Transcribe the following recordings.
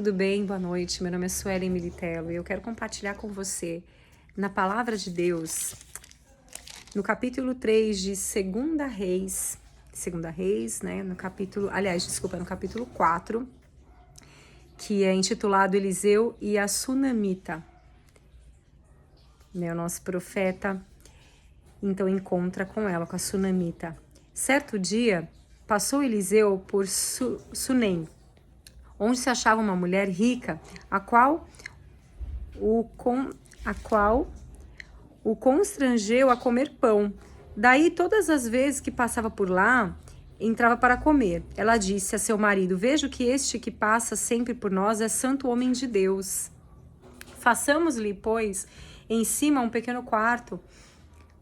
tudo bem? Boa noite. Meu nome é Suelen Militello e eu quero compartilhar com você, na Palavra de Deus, no capítulo 3 de Segunda Reis, né? No capítulo 4, que é intitulado Eliseu e a Sunamita. O nosso profeta, então, encontra com ela, com a Sunamita. Certo dia, passou Eliseu por Sunem, onde se achava uma mulher rica, a qual o constrangeu a comer pão. Daí, todas as vezes que passava por lá, entrava para comer. Ela disse a seu marido: vejo que este que passa sempre por nós é santo homem de Deus. Façamos-lhe, pois, em cima um pequeno quarto,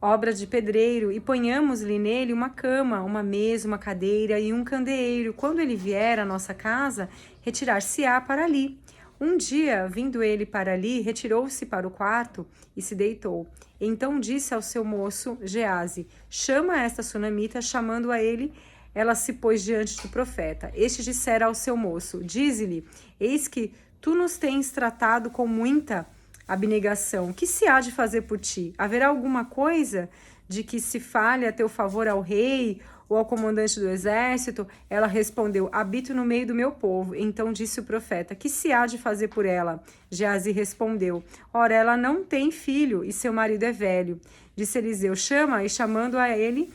obra de pedreiro, e ponhamos-lhe nele uma cama, uma mesa, uma cadeira e um candeeiro. Quando ele vier à nossa casa, retirar-se-á para ali. Um dia, vindo ele para ali, retirou-se para o quarto e se deitou. Então disse ao seu moço Geazi: chama esta sunamita. Chamando a ele, ela se pôs diante do profeta. Este dissera ao seu moço: dize-lhe, eis que tu nos tens tratado com muita abnegação. Que se há de fazer por ti? Haverá alguma coisa de que se fale a teu favor ao rei ou ao comandante do exército? Ela respondeu: habito no meio do meu povo. Então disse o profeta: que se há de fazer por ela? Geazi respondeu: ora, ela não tem filho e seu marido é velho. Disse Eliseu: chama. E chamando a ele,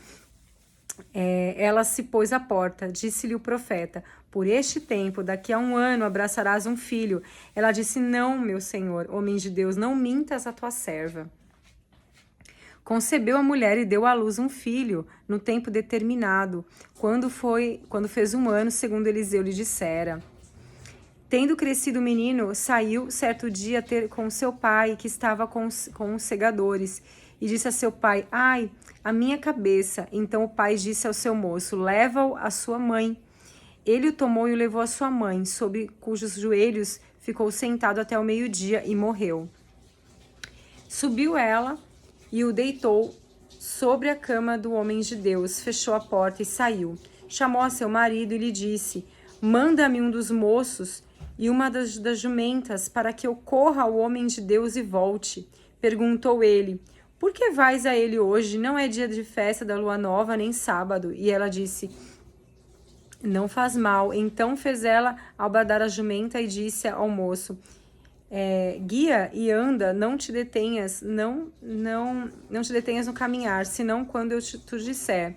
ela se pôs à porta. Disse-lhe o profeta: por este tempo, daqui a 1 ano, abraçarás um filho. Ela disse: não, meu senhor, homem de Deus, não mintas a tua serva. Concebeu a mulher e deu à luz um filho no tempo determinado, quando fez 1 ano, segundo Eliseu lhe dissera. Tendo crescido o menino, saiu certo dia ter com seu pai, que estava com os segadores, e disse a seu pai: ai, a minha cabeça. Então o pai disse ao seu moço: leva-o à sua mãe. Ele o tomou e o levou à sua mãe, sobre cujos joelhos ficou sentado até o meio-dia e morreu. Subiu ela e o deitou sobre a cama do homem de Deus, fechou a porta e saiu. Chamou a seu marido e lhe disse: manda-me um dos moços e uma das jumentas, para que eu corra ao homem de Deus e volte. Perguntou ele: por que vais a ele hoje? Não é dia de festa da lua nova, nem sábado. E ela disse: não faz mal. Então fez ela albardar a jumenta e disse ao moço: guia e anda, não te detenhas, não te detenhas no caminhar, senão quando eu te disser.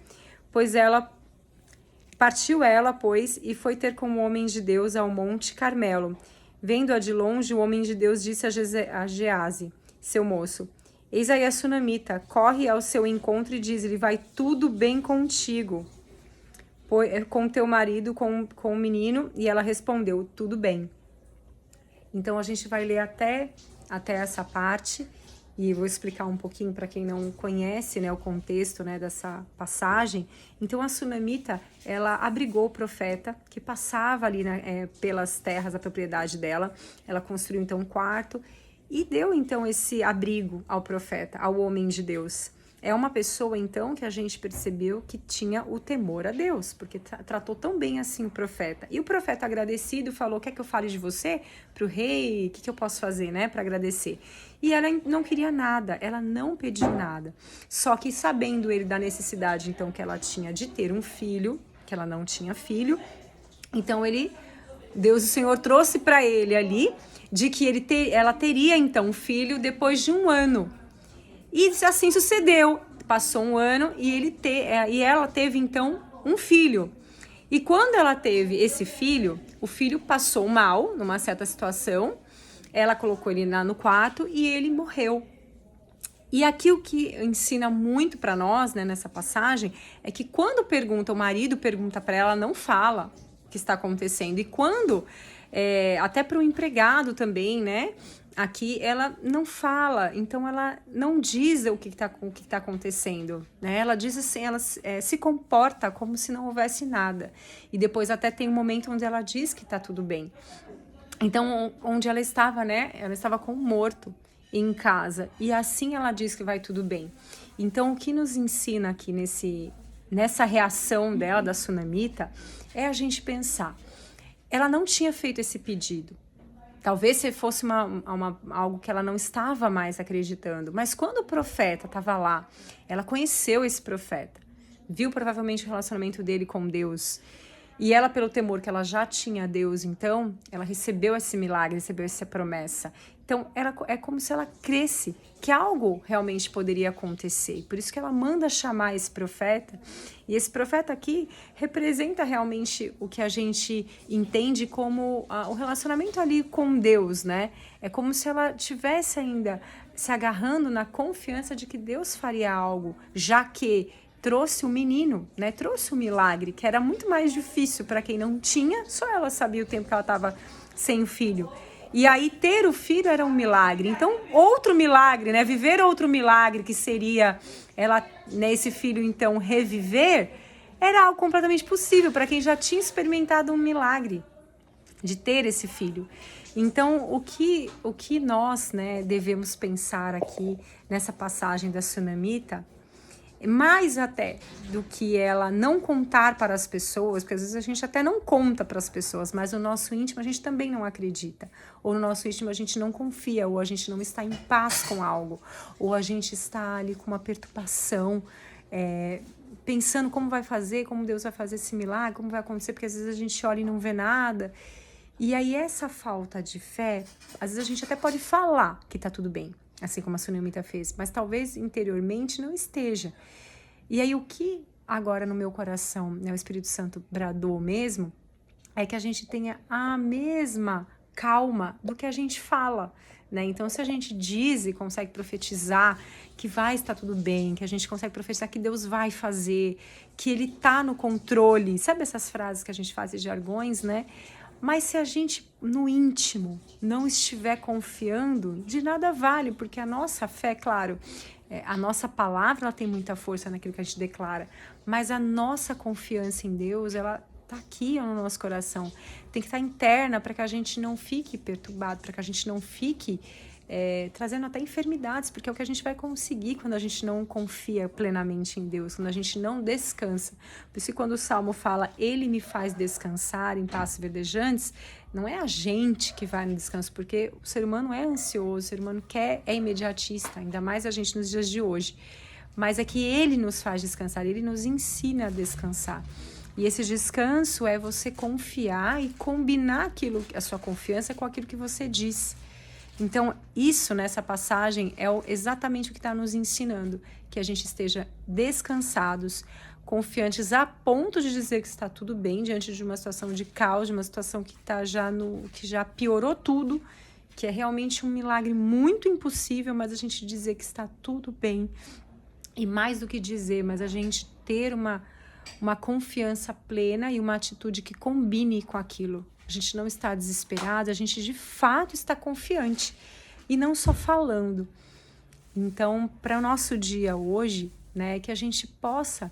Partiu ela, pois, e foi ter com o homem de Deus ao monte Carmelo. Vendo-a de longe, o homem de Deus disse a Geazi, seu moço: eis aí a sunamita, corre ao seu encontro e diz-lhe: vai tudo bem contigo, com teu marido, com o menino? E ela respondeu: tudo bem. Então a gente vai ler até essa parte e vou explicar um pouquinho para quem não conhece, né, o contexto, né, dessa passagem. Então a sunamita, ela abrigou o profeta que passava ali, né, pelas terras, a propriedade dela. Ela construiu então um quarto e deu então esse abrigo ao profeta, ao homem de Deus. É uma pessoa, então, que a gente percebeu que tinha o temor a Deus, porque tratou tão bem assim o profeta. E o profeta, agradecido, falou: quer que eu fale de você para o rei? O que eu posso fazer, né, para agradecer? E ela não queria nada, ela não pediu nada. Só que, sabendo ele da necessidade, então, que ela tinha de ter um filho, que ela não tinha filho, então Deus, o Senhor, trouxe para ele ali de que ela teria, então, um filho depois de 1 ano. E assim sucedeu. Passou 1 ano e ela teve então um filho. E quando ela teve esse filho, o filho passou mal numa certa situação. Ela colocou ele lá no quarto e ele morreu. E aqui o que ensina muito para nós, né, nessa passagem, é que quando o marido pergunta para ela, não fala o que está acontecendo. E quando, até para o empregado também, né? Aqui ela não fala, então ela não diz o que tá acontecendo, né? Ela diz assim, ela se comporta como se não houvesse nada. E depois até tem um momento onde ela diz que tá tudo bem. Então, onde ela estava, né? Ela estava com um morto em casa. E assim ela diz que vai tudo bem. Então, o que nos ensina aqui nessa reação dela, da sunamita, é a gente pensar. Ela não tinha feito esse pedido. Talvez se fosse algo que ela não estava mais acreditando. Mas quando o profeta estava lá, ela conheceu esse profeta, viu provavelmente o relacionamento dele com Deus. E ela, pelo temor que ela já tinha a Deus, então, ela recebeu esse milagre, recebeu essa promessa. Então, é como se ela cresce, que algo realmente poderia acontecer. Por isso que ela manda chamar esse profeta. E esse profeta aqui representa realmente o que a gente entende como o relacionamento ali com Deus, né? É como se ela tivesse ainda se agarrando na confiança de que Deus faria algo, já que trouxe o menino, né? Trouxe o milagre, que era muito mais difícil para quem não tinha, só ela sabia o tempo que ela estava sem o filho. E aí ter o filho era um milagre. Então, outro milagre, né? Viver outro milagre, que seria ela, né, esse filho então reviver, era algo completamente possível para quem já tinha experimentado um milagre de ter esse filho. Então, o que nós, né, devemos pensar aqui nessa passagem da Sunamita, mais até do que ela não contar para as pessoas, porque às vezes a gente até não conta para as pessoas, mas no nosso íntimo a gente também não acredita, ou no nosso íntimo a gente não confia, ou a gente não está em paz com algo, ou a gente está ali com uma perturbação, pensando como vai fazer, como Deus vai fazer esse milagre, como vai acontecer, porque às vezes a gente olha e não vê nada. E aí essa falta de fé, às vezes a gente até pode falar que tá tudo bem, assim como a Sunamita fez, mas talvez interiormente não esteja. E aí o que agora no meu coração, né, o Espírito Santo bradou mesmo, é que a gente tenha a mesma calma do que a gente fala, né? Então, se a gente diz e consegue profetizar que vai estar tudo bem, que a gente consegue profetizar que Deus vai fazer, que Ele tá no controle, sabe essas frases que a gente faz de jargões, né? Mas se a gente, no íntimo, não estiver confiando, de nada vale, porque a nossa fé, claro, a nossa palavra ela tem muita força naquilo que a gente declara, mas a nossa confiança em Deus, ela está aqui no nosso coração. Tem que estar interna para que a gente não fique perturbado, para que a gente não fique trazendo até enfermidades, porque é o que a gente vai conseguir quando a gente não confia plenamente em Deus, quando a gente não descansa. Por isso que quando o Salmo fala, Ele me faz descansar em pastos verdejantes, não é a gente que vai no descanso, porque o ser humano é ansioso, o ser humano é imediatista, ainda mais a gente nos dias de hoje. Mas é que Ele nos faz descansar, Ele nos ensina a descansar. E esse descanso é você confiar e combinar a sua confiança com aquilo que você diz. Então, isso nessa passagem é exatamente o que está nos ensinando, que a gente esteja descansados, confiantes a ponto de dizer que está tudo bem diante de uma situação de caos, de uma situação que que já piorou tudo, que é realmente um milagre muito impossível, mas a gente dizer que está tudo bem, e mais do que dizer, mas a gente ter uma confiança plena e uma atitude que combine com aquilo. A gente não está desesperado, a gente de fato está confiante e não só falando. Então, para o nosso dia hoje, né, que a gente possa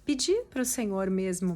pedir para o Senhor mesmo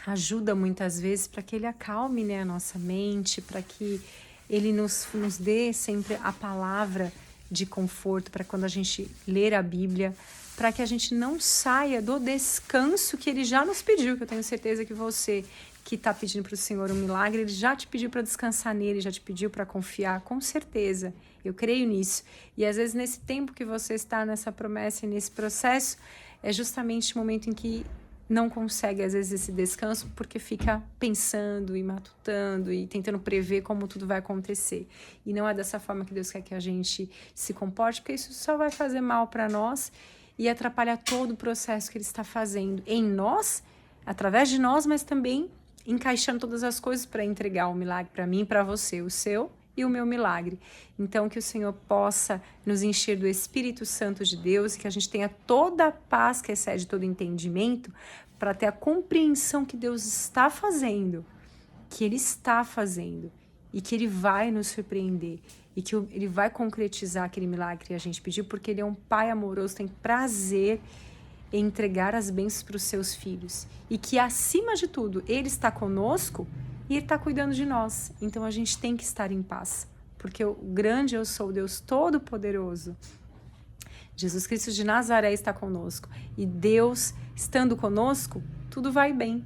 ajuda muitas vezes para que Ele acalme, né, a nossa mente, para que Ele nos dê sempre a palavra de conforto para quando a gente ler a Bíblia, para que a gente não saia do descanso que Ele já nos pediu, que eu tenho certeza que você que está pedindo para o Senhor um milagre, Ele já te pediu para descansar nele, já te pediu para confiar, com certeza, eu creio nisso. E às vezes nesse tempo que você está nessa promessa e nesse processo, é justamente o momento em que não consegue às vezes esse descanso, porque fica pensando e matutando e tentando prever como tudo vai acontecer. E não é dessa forma que Deus quer que a gente se comporte, porque isso só vai fazer mal para nós e atrapalhar todo o processo que Ele está fazendo em nós, através de nós, mas também encaixando todas as coisas para entregar o milagre para mim e para você, o seu e o meu milagre. Então, que o Senhor possa nos encher do Espírito Santo de Deus, que a gente tenha toda a paz que excede todo entendimento, para ter a compreensão que Deus está fazendo, que Ele está fazendo, e que Ele vai nos surpreender, e que Ele vai concretizar aquele milagre que a gente pediu, porque Ele é um Pai amoroso, tem prazer em entregar as bênçãos para os seus filhos. E que, acima de tudo, Ele está conosco e Ele está cuidando de nós. Então, a gente tem que estar em paz. Porque o grande eu sou, Deus Todo-Poderoso, Jesus Cristo de Nazaré está conosco. E Deus, estando conosco, tudo vai bem.